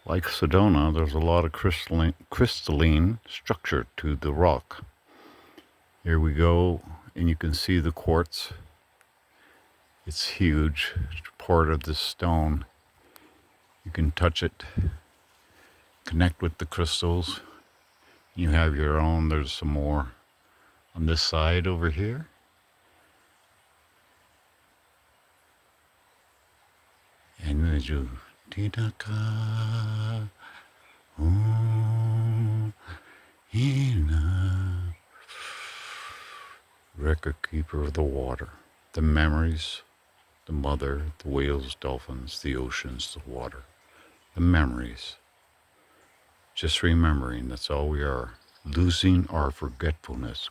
Like Sedona, there's a lot of crystalline structure to the rock. Here we go, and you can see the quartz. It's huge. It's part of this stone. You can touch it, connect with the crystals. You have your own. There's some more on this side over here. And then you Tinaka Ina, record keeper of the water, the memories, the mother, the whales, dolphins, the oceans, the water, the memories. Just remembering, that's all we are. Losing our forgetfulness.